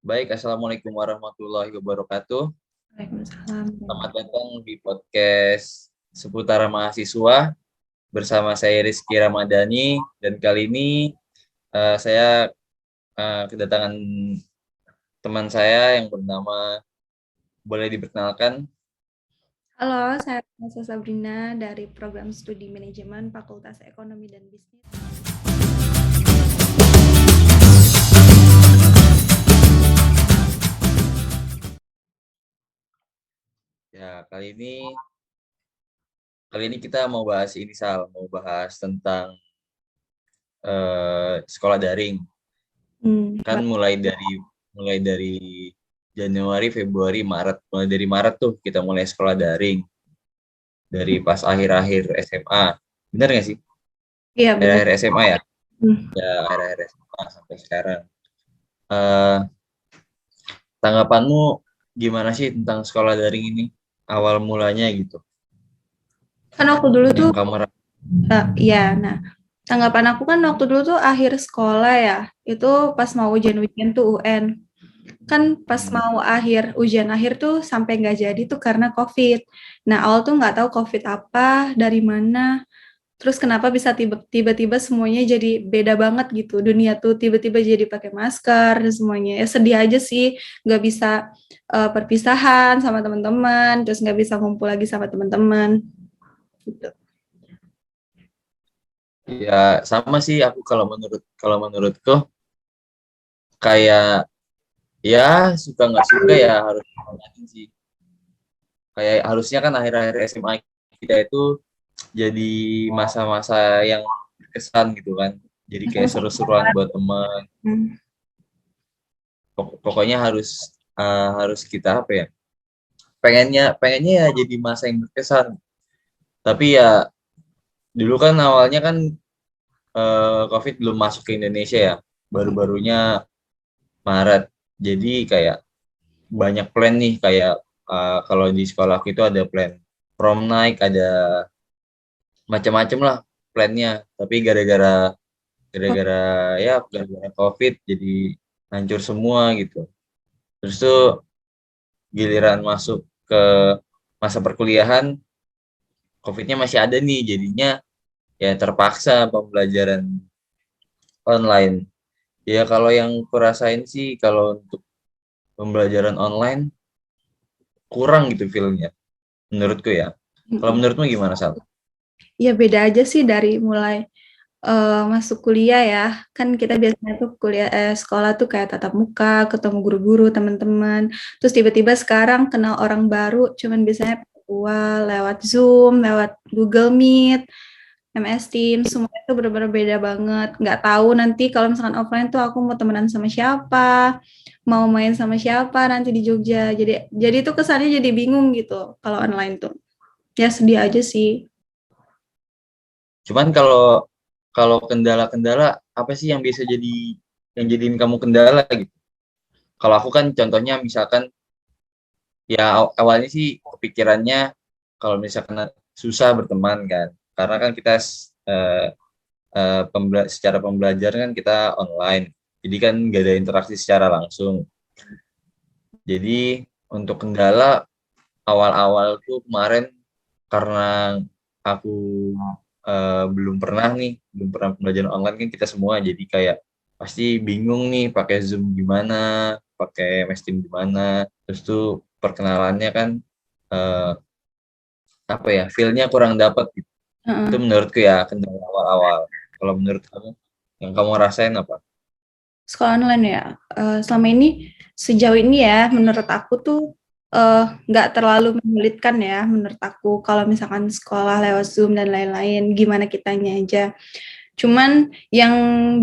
Baik, Assalamualaikum warahmatullahi wabarakatuh. Waalaikumsalam. Selamat datang di podcast seputar mahasiswa bersama saya Rizky Ramadhani dan kali ini saya kedatangan teman saya yang bernama, boleh diperkenalkan? Halo, saya Nasa Sabrina dari Program Studi Manajemen Fakultas Ekonomi dan Bisnis. Ya, kali ini kita mau bahas mau bahas tentang sekolah daring. Kan mulai dari Januari, Februari, Maret. Mulai dari Maret tuh kita mulai sekolah daring. Dari pas akhir-akhir SMA. Benar nggak sih? Iya, benar. Akhir-akhir SMA ya? Hmm. Ya, akhir-akhir SMA sampai sekarang. Eh, Tanggapanmu gimana sih tentang sekolah daring ini? Awal mulanya gitu. Kan waktu dulu tuh, Yang kamu tanggapan aku kan waktu dulu tuh akhir sekolah ya, itu pas mau ujian tuh UN. Kan pas mau ujian akhir tuh sampai nggak jadi tuh karena COVID. Nah, awal tuh nggak tahu COVID apa, dari mana. Terus kenapa bisa tiba-tiba semuanya jadi beda banget gitu. Dunia tuh tiba-tiba jadi pakai masker dan semuanya. Ya sedih aja sih, nggak bisa perpisahan sama teman-teman, terus nggak bisa ngumpul lagi sama teman-teman. Gitu. ya sama sih aku kalau menurutku kayak ya suka nggak suka ya harus ngejalanin sih. Kayak harusnya kan akhir-akhir SMA kita itu jadi masa-masa yang berkesan gitu kan. Jadi kayak seru-seruan buat teman. Hmm. Pokoknya harus kita apa ya? Pengennya ya jadi masa yang berkesan. Tapi ya dulu kan awalnya kan COVID belum masuk ke Indonesia ya. Baru-barunya Maret. Jadi kayak banyak plan nih kayak kalau di sekolah aku itu ada plan prom night, ada macam-macam lah plannya. Tapi gara-gara COVID jadi hancur semua gitu. Terus tuh giliran masuk ke masa perkuliahan, COVID-nya masih ada nih, jadinya ya terpaksa pembelajaran online. Ya kalau yang kurasain sih kalau untuk pembelajaran online kurang gitu feel-nya, menurutku ya. Kalau menurutmu gimana, Sal? Ya beda aja sih dari mulai masuk kuliah ya. Kan kita biasanya tuh sekolah tuh kayak tatap muka, ketemu guru-guru, teman-teman. Terus tiba-tiba sekarang kenal orang baru, cuman biasanya virtual, lewat Zoom, lewat Google Meet, MS Teams, semua itu benar-benar beda banget. Nggak tahu nanti kalau misalkan offline tuh aku mau temenan sama siapa, mau main sama siapa nanti di Jogja. Jadi tuh kesannya jadi bingung gitu kalau online tuh. Ya sedih aja sih. Cuman kalau kalau kendala-kendala apa sih yang biasa yang jadiin kamu kendala gitu? Kalau aku kan contohnya misalkan ya awalnya sih kepikirannya kalau misalkan susah berteman kan, karena kan kita eh, secara pembelajaran kan kita online, jadi kan nggak ada interaksi secara langsung. Jadi untuk kendala awal-awal tuh kemarin karena aku belum pernah pembelajaran online kan kita semua, jadi kayak pasti bingung nih pakai Zoom gimana, pakai MS Team gimana, terus tuh perkenalannya kan eh, apa ya, feel-nya kurang dapat gitu. Itu Heeh. menurutku ya kendala awal-awal. Kalau menurut kamu, yang kamu rasain apa? Sekolah online ya. Selama ini sejauh ini ya menurut aku tuh nggak terlalu menyulitkan ya menurut aku kalau misalkan sekolah lewat Zoom dan lain-lain gimana kitanya aja. Cuman yang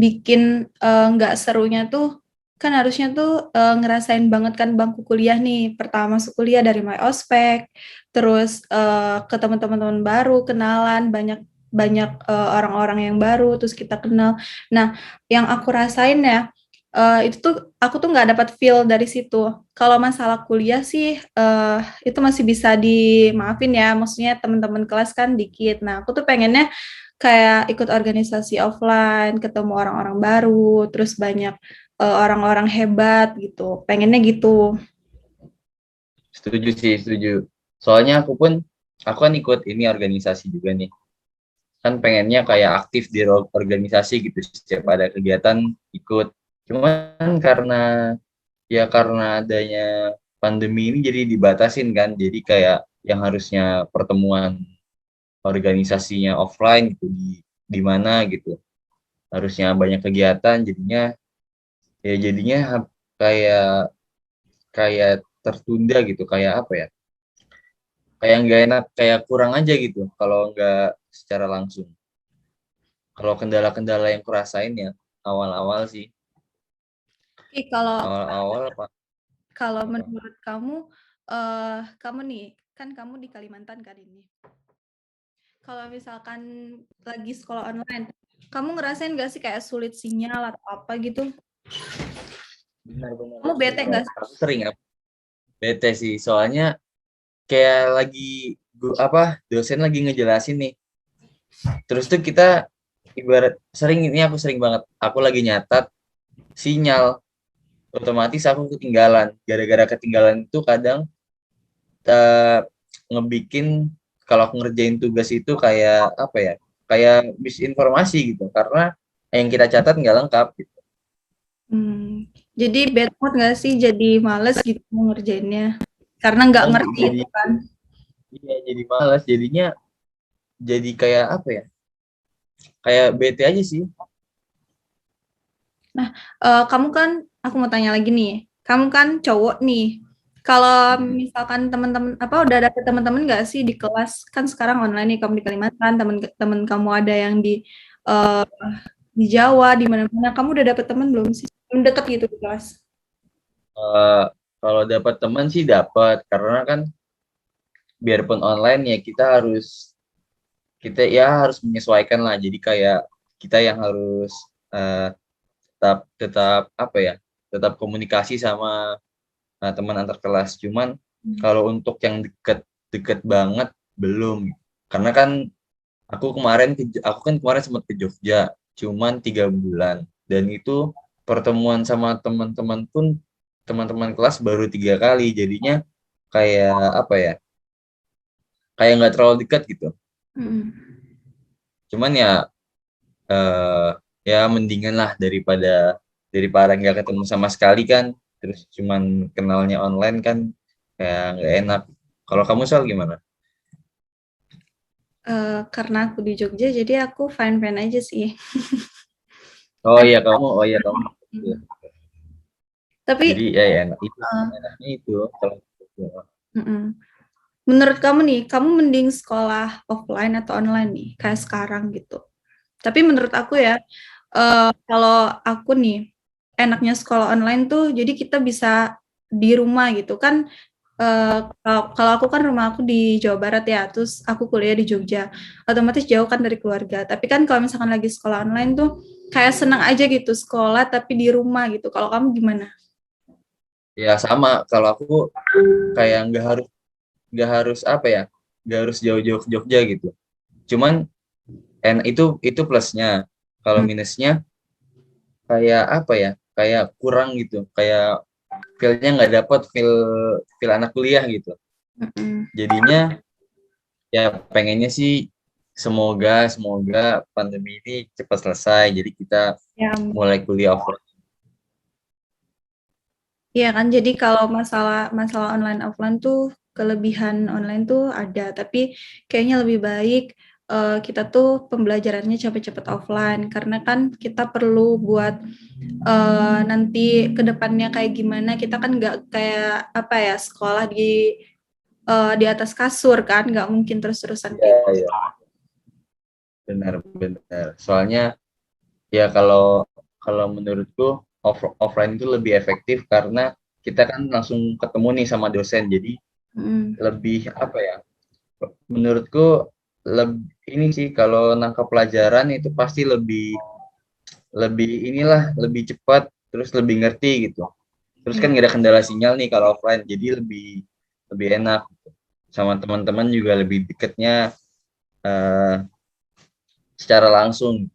bikin nggak serunya tuh kan harusnya tuh ngerasain banget kan bangku kuliah nih. Pertama masuk kuliah dari mulai ospek, terus ketemu teman-teman baru, kenalan banyak banyak orang-orang yang baru, terus kita kenal. Nah, yang aku rasain ya itu tuh aku tuh nggak dapat feel dari situ. Kalau masalah kuliah sih itu masih bisa dimaafin ya. Maksudnya teman-teman kelas kan dikit. Nah, aku tuh pengennya kayak ikut organisasi offline, ketemu orang-orang baru, terus banyak orang-orang hebat gitu. Pengennya gitu. Setuju sih, setuju. Soalnya aku kan ikut ini organisasi juga nih. Kan pengennya kayak aktif di organisasi gitu, setiap ada kegiatan ikut. Cuman karena adanya pandemi ini jadi dibatasin kan, jadi kayak yang harusnya pertemuan organisasinya offline gitu di mana gitu, harusnya banyak kegiatan, jadinya kayak kayak tertunda gitu, kayak apa ya, kayak nggak enak, kayak kurang aja gitu kalau nggak secara langsung. Kalau kendala-kendala yang kurasain ya awal-awal sih, Oke, kalau awal-awal apa kalau apa menurut kamu, kamu nih, kan kamu di Kalimantan kan ini. Kalau misalkan lagi sekolah online, kamu ngerasain nggak sih kayak sulit sinyal atau apa gitu? benar-benar Kamu bete nggak sih? aku sering ya bete sih, soalnya kayak lagi dosen lagi ngejelasin nih, terus tuh kita ibarat sering, ini aku sering banget, aku lagi nyatat sinyal, otomatis aku ketinggalan, gara-gara ketinggalan itu kadang eh, ngebikin kalau aku ngerjain tugas itu kayak apa ya, kayak misinformasi gitu, karena yang kita catat nggak lengkap gitu. Jadi bad mood nggak sih? Jadi males gitu mau ngerjainnya? Karena nggak Nah, ngerti jadi itu kan. iya, jadi malas, jadinya jadi kayak apa ya, kayak bete aja sih. Nah, kamu kan, aku mau tanya lagi nih. Kamu kan cowok nih. Kalau misalkan teman-teman apa udah dapet teman-teman nggak sih di kelas? Kan sekarang online nih kamu di Kalimantan, teman-teman kamu ada yang eh, di Jawa, di mana-mana. Kamu udah dapet teman belum sih? Belum deket gitu di kelas. Eh, Kalau dapat teman sih dapat, karena kan biarpun online ya kita harus menyesuaikan lah, jadi kayak kita yang harus eh, tetap tetap apa ya, tetap komunikasi sama teman antar kelas. Cuman kalau untuk yang deket-deket banget belum, karena kan aku kan kemarin sempat ke Jogja cuman 3 bulan, dan itu pertemuan sama teman-teman kelas baru 3 kali, jadinya kayak apa ya, kayak nggak terlalu dekat gitu. Mm. Cuman eh, ya mendingan lah daripada nggak ketemu sama sekali kan, terus cuman kenalnya online kan kayak nggak enak. Kalau kamu soal gimana? Karena aku di Jogja, jadi aku fine-fine aja sih. Oh iya kamu. Iya. Jadi Tapi, ya enak itu sih, eh, enaknya itu kalau mm-mm. Menurut kamu nih, kamu mending sekolah offline atau online nih, kayak sekarang gitu. Tapi menurut aku ya, kalau aku nih, enaknya sekolah online tuh, jadi kita bisa di rumah gitu kan. Kalau aku kan rumah aku di Jawa Barat ya, terus aku kuliah di Jogja, otomatis jauh kan dari keluarga. Tapi kan kalau misalkan lagi sekolah online tuh, kayak senang aja gitu sekolah tapi di rumah gitu. Kalau kamu gimana? ya sama. Kalau aku kayak nggak harus apa ya, nggak harus jauh-jauh ke Jogja gitu. Cuman itu plusnya. Kalau Hmm. minusnya kayak apa ya, kayak kurang gitu, kayak feel-nya nggak dapet feel feel anak kuliah gitu. Mm-mm. Jadinya ya pengennya sih semoga semoga pandemi ini cepat selesai, jadi kita Ya, mulai kuliah offline. iya kan, jadi kalau masalah masalah online offline tuh kelebihan online tuh ada, tapi kayaknya lebih baik kita tuh pembelajarannya cepet-cepet offline karena kan kita perlu buat nanti ke depannya kayak gimana, kita kan nggak kayak apa ya sekolah di atas kasur kan, nggak mungkin terus-terusan Iya, kayak gitu. iya, benar-benar. Soalnya ya kalau kalau menurutku offline itu lebih efektif, karena kita kan langsung ketemu nih sama dosen. Jadi Mm. lebih apa ya? Menurutku ini sih kalau nangkap pelajaran itu pasti lebih lebih lebih cepat, terus lebih ngerti gitu. Terus kan Iya. nggak ada kendala sinyal nih kalau offline, jadi lebih lebih enak gitu. Sama teman-teman juga lebih deketnya eh, secara langsung.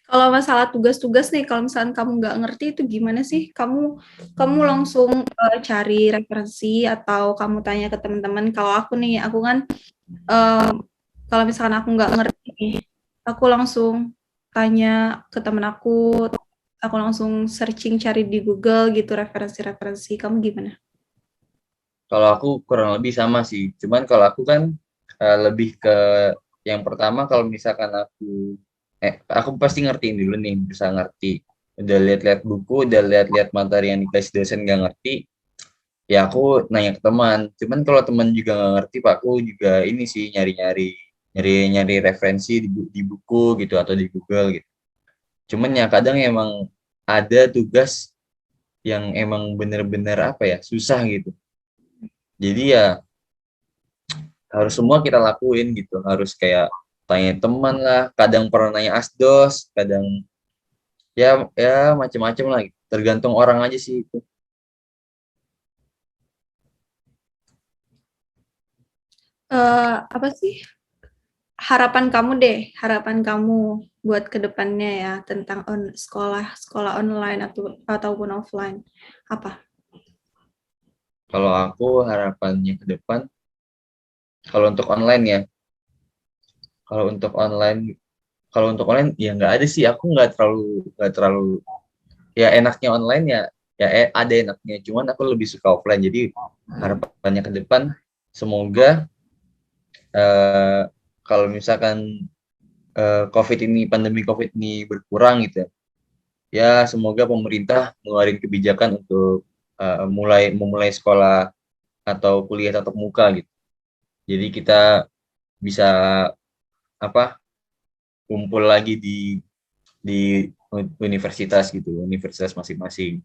Kalau masalah tugas-tugas nih, kalau misalkan kamu nggak ngerti itu gimana sih? Kamu kamu langsung cari referensi atau kamu tanya ke teman-teman? Kalau aku nih, aku kan eh, kalau misalkan aku nggak ngerti nih, aku langsung tanya ke temen aku langsung searching cari di Google gitu referensi-referensi. Kamu gimana? Kalau aku kurang lebih sama sih. Cuman kalau aku kan lebih ke yang pertama kalau misalkan aku pasti ngertiin dulu nih, bisa ngerti. Udah lihat-lihat buku, udah lihat-lihat materi yang dikasih dosen nggak ngerti, ya aku nanya ke teman. Cuman kalau teman juga nggak ngerti, Pak, aku juga ini sih nyari-nyari referensi di buku gitu atau di Google gitu. Cuman ya kadang emang ada tugas yang emang bener-bener apa ya, susah gitu. Jadi ya harus semua kita lakuin gitu, harus kayak tanya teman lah, kadang pernah nanya asdos, kadang ya macam-macam lah gitu. Tergantung orang aja sih itu. Apa sih harapan kamu buat kedepannya ya tentang sekolah online ataupun offline apa? Kalau aku harapannya ke depan, kalau untuk online ya, kalau untuk online kalau untuk online ya nggak ada sih, aku nggak terlalu ya enaknya online ya ada enaknya, cuman aku lebih suka offline. Jadi harapannya ke depan semoga eh, kalau misalkan pandemi COVID ini berkurang gitu ya. Ya, semoga pemerintah ngeluarin kebijakan untuk memulai sekolah atau kuliah tatap muka gitu. Jadi kita bisa apa kumpul lagi di universitas gitu, universitas masing-masing.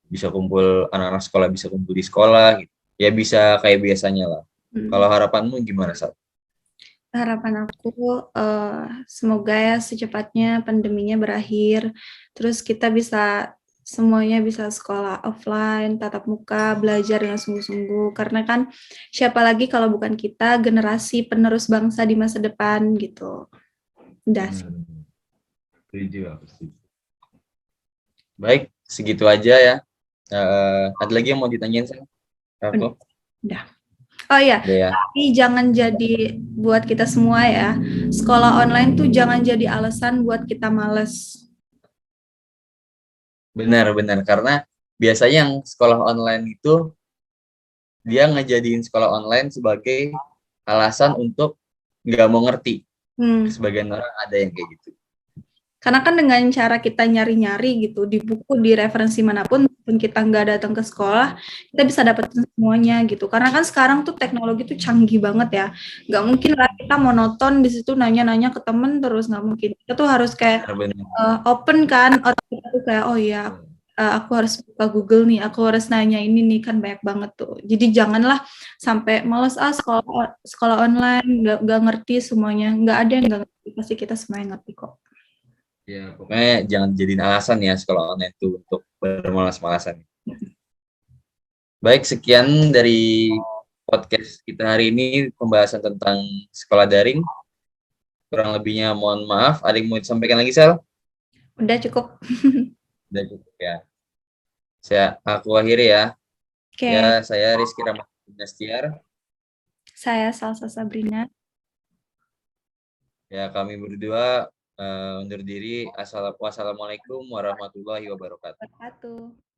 Bisa kumpul anak-anak sekolah bisa kumpul di sekolah gitu. Ya bisa kayak biasanya lah. Hmm. Kalau harapanmu gimana, Sal? Harapan aku semoga ya secepatnya pandeminya berakhir, terus kita bisa semuanya bisa sekolah offline, tatap muka, belajar dengan sungguh-sungguh. Karena kan siapa lagi kalau bukan kita generasi penerus bangsa di masa depan gitu. Udah sih. Benar, setuju aku setuju. Baik, segitu aja ya. Ada lagi yang mau ditanyain sama aku? Udah. Udah. Oh iya, Udah ya. tapi jangan jadi buat kita semua ya. Sekolah online tuh jangan jadi alasan buat kita males. Benar-benar karena biasanya yang sekolah online itu dia ngejadiin sekolah online sebagai alasan untuk nggak mau ngerti. Hmm. Sebagian orang ada yang kayak gitu. Karena kan dengan cara kita nyari-nyari gitu di buku, di referensi manapun, pun kita nggak datang ke sekolah, kita bisa dapetin semuanya gitu. Karena kan sekarang tuh teknologi tuh canggih banget ya. Nggak mungkin lah kita monoton di situ nanya-nanya ke temen terus, nggak mungkin. Kita tuh harus kayak Benar-benar. open kan, otak kita tuh kayak, oh iya, aku harus buka Google nih, aku harus nanya ini nih, kan banyak banget tuh. Jadi janganlah sampai males sekolah sekolah online, nggak ngerti semuanya. Nggak ada yang nggak ngerti, pasti kita semuanya ngerti kok. Ya, pokoknya jangan jadiin alasan ya sekolah online itu untuk bermalas-malasan. Baik, sekian dari podcast kita hari ini, pembahasan tentang sekolah daring. Kurang lebihnya mohon maaf. Ada yang mau disampaikan lagi, Sal? Udah cukup. Udah cukup ya. Aku akhiri ya. Ya, Oke, saya Rizky Rahmat Nastiar. saya Salsa Sabrina. Ya, kami berdua undur diri. Wassalamualaikum warahmatullahi wabarakatuh. Wabarakatuh.